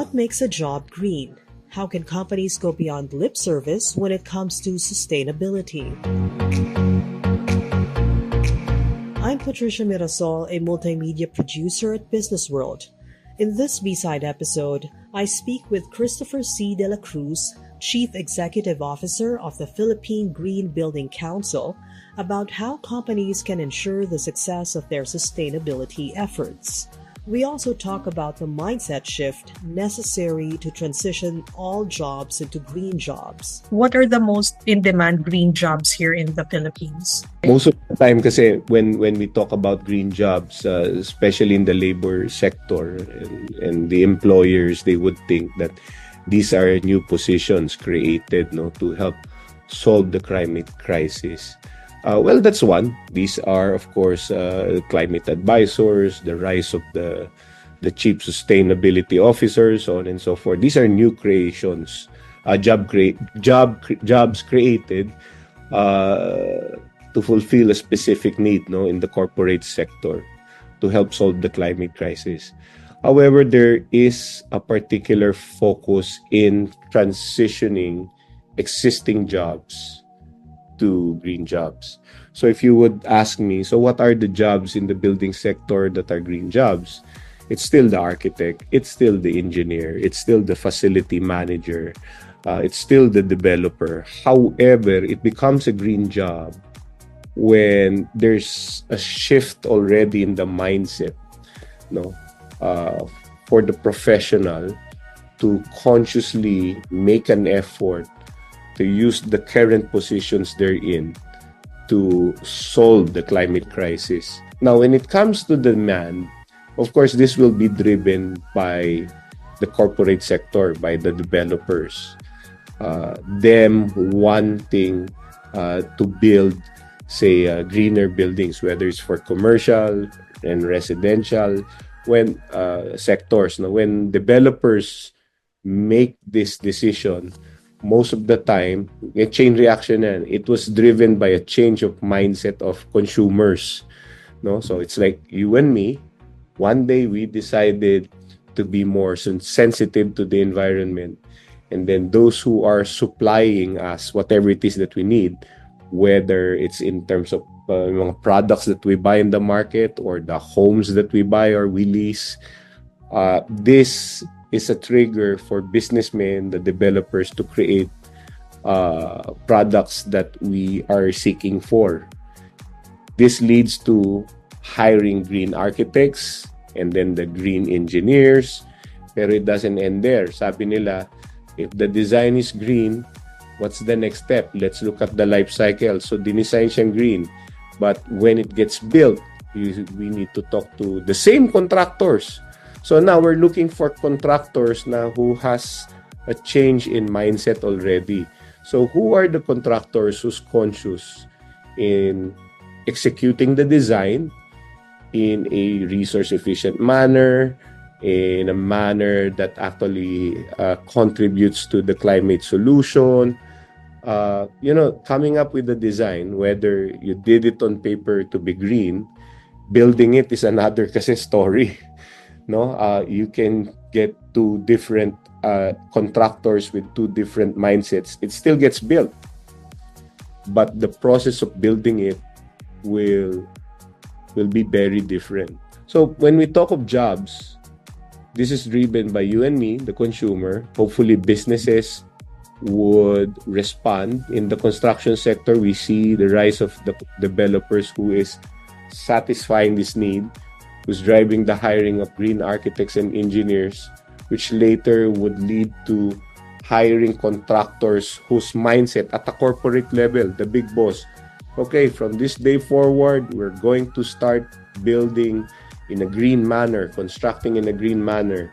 What makes a job green? How can companies go beyond lip service when it comes to sustainability? I'm Patricia Mirasol, a multimedia producer at BusinessWorld. In this B-side episode, I speak with Christopher C. de la Cruz, Chief Executive Officer of the Philippine Green Building Council, about how companies can ensure the success of their sustainability efforts. We also talk about the mindset shift necessary to transition all jobs into green jobs. What are the most in-demand green jobs here in the Philippines? Most of the time kasi when we talk about green jobs, especially in the labor sector and the employers, they would think that these are new positions created to help solve the climate crisis. Well, that's one. These are, of course, climate advisors, the rise of the chief sustainability officers, so on and so forth. These are new creations, jobs created to fulfill a specific need, in the corporate sector to help solve the climate crisis. However, there is a particular focus in transitioning existing jobs to green jobs. So if you would ask me, so what are the jobs in the building sector that are green jobs? It's still the architect, it's still the engineer, it's still the facility manager, it's still the developer. However, it becomes a green job when there's a shift already in the mindset, for the professional to consciously make an effort to use the current positions they're in to solve the climate crisis. Now, when it comes to demand, of course, this will be driven by the corporate sector, by the developers, them wanting to build, say, greener buildings, whether it's for commercial and residential, when sectors. Now, when developers make this decision, most of the time, a chain reaction, and it was driven by a change of mindset of consumers. So it's like you and me. One day we decided to be more sensitive to the environment, and then those who are supplying us whatever it is that we need, whether it's in terms of products that we buy in the market or the homes that we buy or we lease, this is a trigger for businessmen, the developers, to create products that we are seeking for. This leads to hiring green architects and then the green engineers. Pero it doesn't end there. Sabi nila, if the design is green, what's the next step? Let's look at the life cycle. So, dinesign siyang green. But when it gets built, we need to talk to the same contractors. So now we're looking for contractors who has a change in mindset already. So who are the contractors who's conscious in executing the design in a resource-efficient manner, in a manner that actually contributes to the climate solution? Coming up with the design, whether you did it on paper to be green, building it is another kasi story. You can get two different contractors with two different mindsets. It still gets built, but the process of building it will be very different. So when we talk of jobs, this is driven by you and me, the consumer. Hopefully, businesses would respond. In the construction sector, we see the rise of the developers who is satisfying this need, who's driving the hiring of green architects and engineers, which later would lead to hiring contractors whose mindset at the corporate level, the big boss, okay, from this day forward, we're going to start building in a green manner, constructing in a green manner.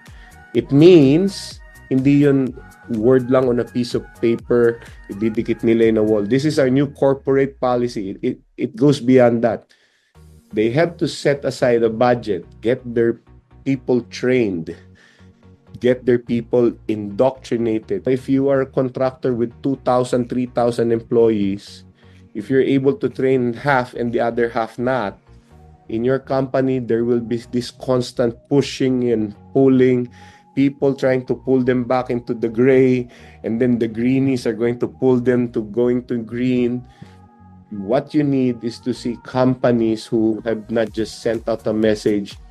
It means, hindi yun word lang on a piece of paper, ididikit nila in a wall. This is our new corporate policy. It goes beyond that. They have to set aside a budget, get their people trained, get their people indoctrinated. If you are a contractor with 2,000, 3,000 employees, if you're able to train half and the other half not, in your company, there will be this constant pushing and pulling. people trying to pull them back into the gray, and then the greenies are going to pull them to going to green. What you need is to see companies who have not just sent out a message,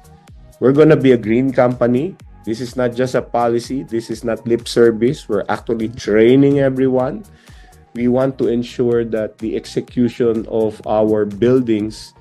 we're going to be a green company. This is not just a policy. This is not lip service. We're actually training everyone. We want to ensure that the execution of our buildings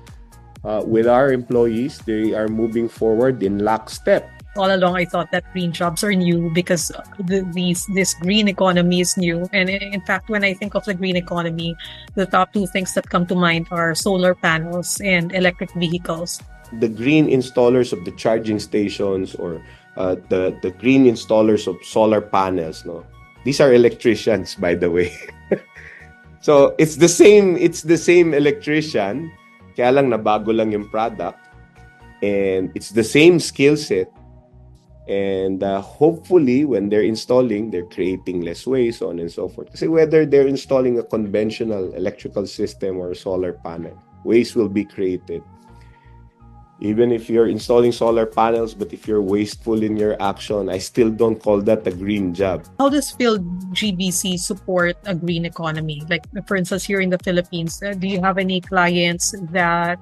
with our employees, they are moving forward in lockstep. All along, I thought that green jobs are new because this green economy is new. And in fact, when I think of the green economy, the top two things that come to mind are solar panels and electric vehicles. The green installers of the charging stations, or the green installers of solar panels, no, these are electricians, by the way. So it's the same electrician, kaya lang nabago lang yung product, and it's the same skill set. And hopefully, when they're installing, they're creating less waste, so on and so forth. Kasi whether they're installing a conventional electrical system or a solar panel, waste will be created. Even if you're installing solar panels, but if you're wasteful in your action, I still don't call that a green job. How does PHILGBC support a green economy? Like, for instance, here in the Philippines, do you have any clients that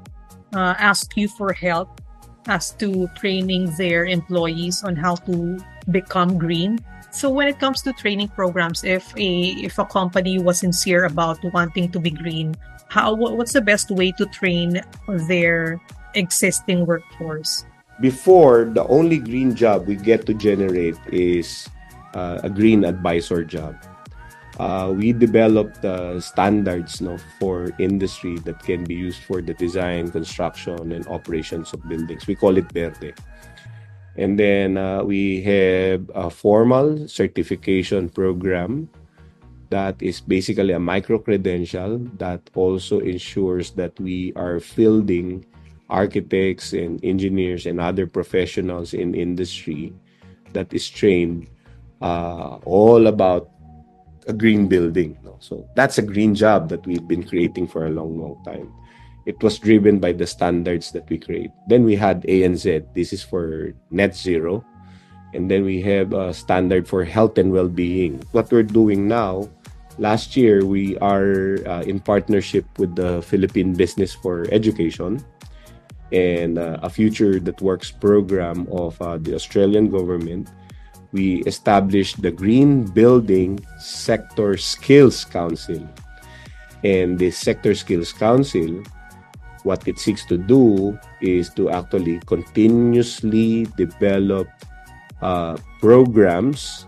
ask you for help as to training their employees on how to become green? So when it comes to training programs, if a company was sincere about wanting to be green, what's the best way to train their existing workforce? Before, the only green job we get to generate is a green advisor job. We developed standards for industry that can be used for the design, construction, and operations of buildings. We call it Verde. And then we have a formal certification program that is basically a micro-credential that also ensures that we are fielding architects and engineers and other professionals in industry that is trained all about a green building. So that's a green job that we've been creating for a long, long time. It was driven by the standards that we create. Then we had ANZ. This is for net zero. And then we have a standard for health and well-being. What we're doing now, last year, we are in partnership with the Philippine Business for Education and a Future That Works program of the Australian government. We established the Green Building Sector Skills Council. And the Sector Skills Council, what it seeks to do is to actually continuously develop programs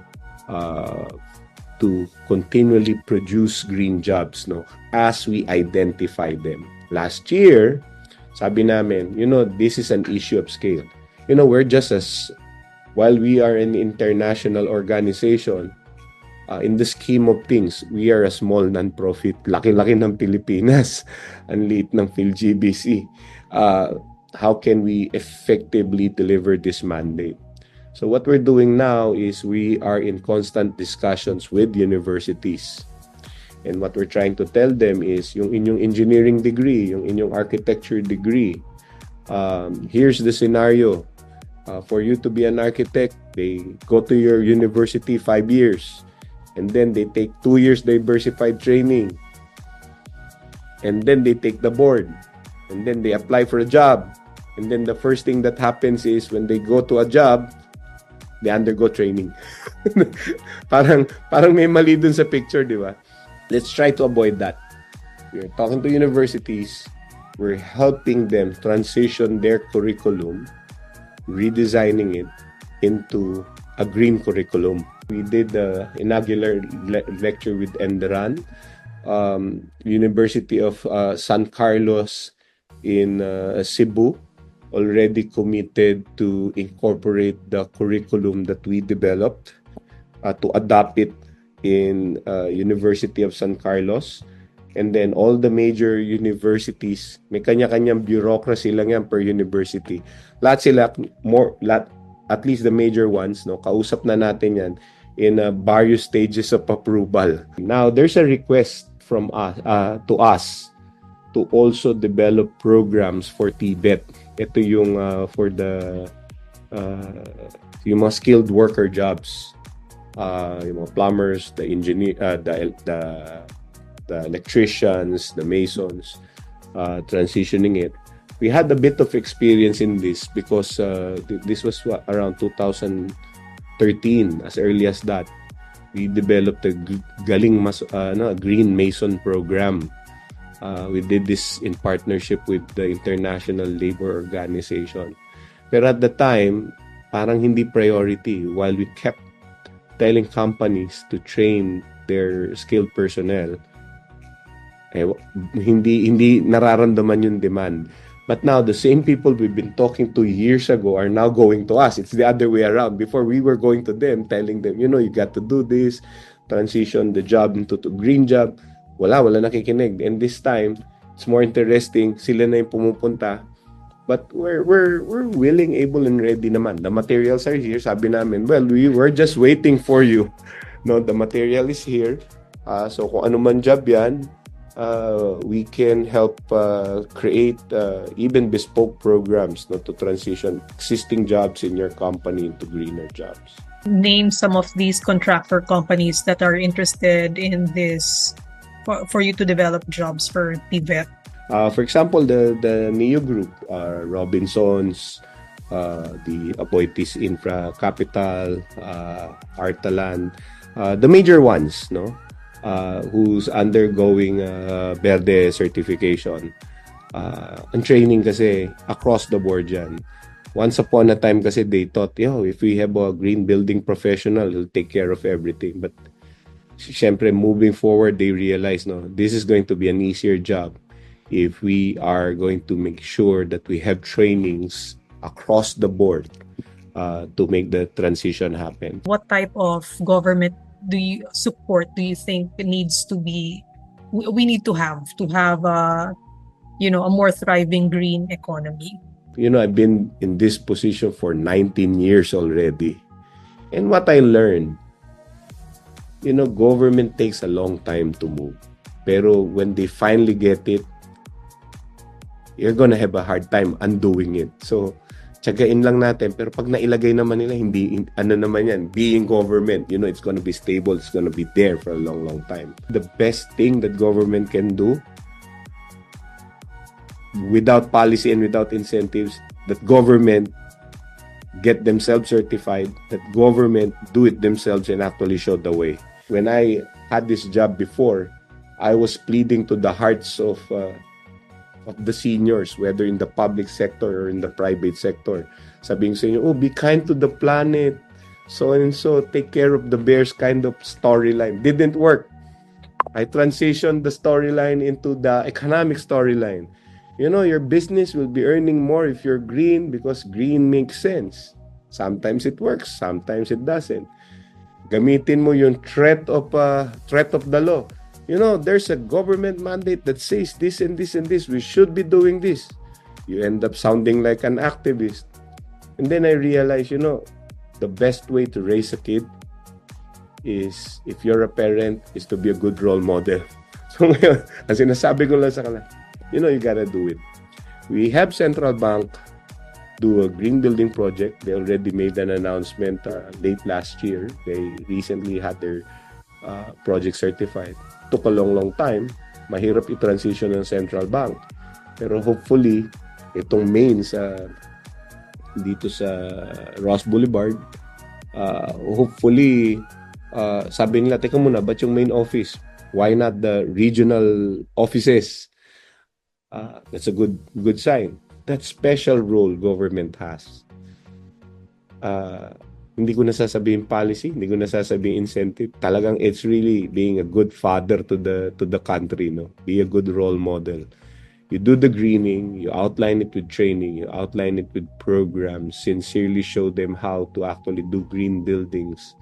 to continually produce green jobs as we identify them. Last year, sabi namin, this is an issue of scale. We're just while we are an international organization, in the scheme of things, we are a small non-profit. Laki-laki ng Pilipinas. Ang liit ng PhilGBC. How can we effectively deliver this mandate? So what we're doing now is we are in constant discussions with universities. And what we're trying to tell them is, yung inyong engineering degree, yung inyong architecture degree, here's the scenario. For you to be an architect, they go to your university 5 years. And then they take 2 years diversified training. And then they take the board. And then they apply for a job. And then the first thing that happens is when they go to a job, they undergo training. parang may mali dun sa picture, di ba? Let's try to avoid that. We're talking to universities. We're helping them transition their curriculum, redesigning it into a green curriculum. We did the inaugural lecture with Enderan, University of San Carlos in Cebu, already committed to incorporate the curriculum that we developed, to adopt it in University of San Carlos. And then all the major universities, may kanya-kanyang bureaucracy lang yan per university. Lahat sila, at least the major ones, kausap na natin yan in various stages of approval. Now, there's a request from us to us to also develop programs for TVET. Ito yung for the yung mga skilled worker jobs, yung mga plumbers, the engineer, the electricians, the masons, transitioning it. We had a bit of experience in this because this was around 2013. As early as that, we developed a green mason program. We did this in partnership with the International Labor Organization. Pero at the time, parang hindi priority. While we kept telling companies to train their skilled personnel, hindi nararamdaman yung demand. But now, the same people we've been talking to years ago are now going to us. It's the other way around. Before, we were going to them, telling them, you got to do this, transition the job into a green job. Wala nakikinig. And this time, it's more interesting. Sila na yung pumupunta. But we're willing, able, and ready naman. The materials are here. Sabi namin, well, we were just waiting for you. No, the material is here. So kung ano man job yan, we can help create even bespoke programs to transition existing jobs in your company into greener jobs. Name some of these contractor companies that are interested in this for you to develop jobs for PVET. For example, the NEO Group, Robinsons, the Aboitiz Infra Capital, Artalan, the major ones, who's undergoing Verde certification. Ang training kasi across the board yan. Once upon a time kasi they thought, if we have a green building professional, he'll take care of everything. But syempre, moving forward, they realize, this is going to be an easier job if we are going to make sure that we have trainings across the board to make the transition happen. What type of government do you think needs to be we need to have a more thriving green economy? I've been in this position for 19 years already, and what I learned, government takes a long time to move, pero when they finally get it, you're gonna have a hard time undoing it. So tiyagain lang natin. Pero pag nailagay naman nila, naman yan, being government, it's gonna be stable, it's gonna be there for a long, long time. The best thing that government can do, without policy and without incentives, that government get themselves certified, that government do it themselves and actually show the way. When I had this job before, I was pleading to the hearts of the seniors, whether in the public sector or in the private sector. Sabihin sa inyo, be kind to the planet, so and so, take care of the bears kind of storyline. Didn't work. I transitioned the storyline into the economic storyline. Your business will be earning more if you're green because green makes sense. Sometimes it works, sometimes it doesn't. Gamitin mo yung threat of the law. There's a government mandate that says this and this and this. We should be doing this. You end up sounding like an activist. And then I realized, the best way to raise a kid is, if you're a parent, is to be a good role model. So ngayon, ang sinasabi ko lang sa kanila, you gotta do it. We have Central Bank do a green building project. They already made an announcement late last year. They recently had their project certified. Took a long time. Mahirap i-transition ng Central Bank. Pero hopefully, itong main dito sa Ross Boulevard, hopefully, sabi nila, teka muna, ba't yung main office? Why not the regional offices? That's a good sign. That special role government has. Hindi ko nasasabihin policy, hindi ko nasasabihin incentive. Talagang it's really being a good father to the country, Be a good role model. You do the greening, you outline it with training, you outline it with programs, sincerely show them how to actually do green buildings.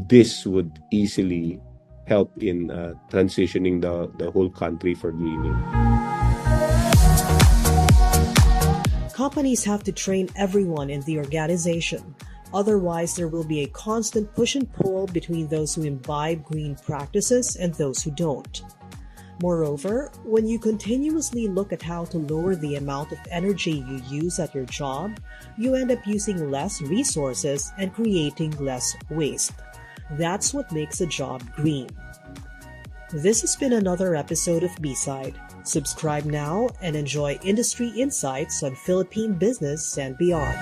This would easily help in transitioning the whole country for greening. Companies have to train everyone in the organization. Otherwise, there will be a constant push and pull between those who imbibe green practices and those who don't. Moreover, when you continuously look at how to lower the amount of energy you use at your job, you end up using less resources and creating less waste. That's what makes a job green. This has been another episode of B-Side. Subscribe now and enjoy industry insights on Philippine business and beyond.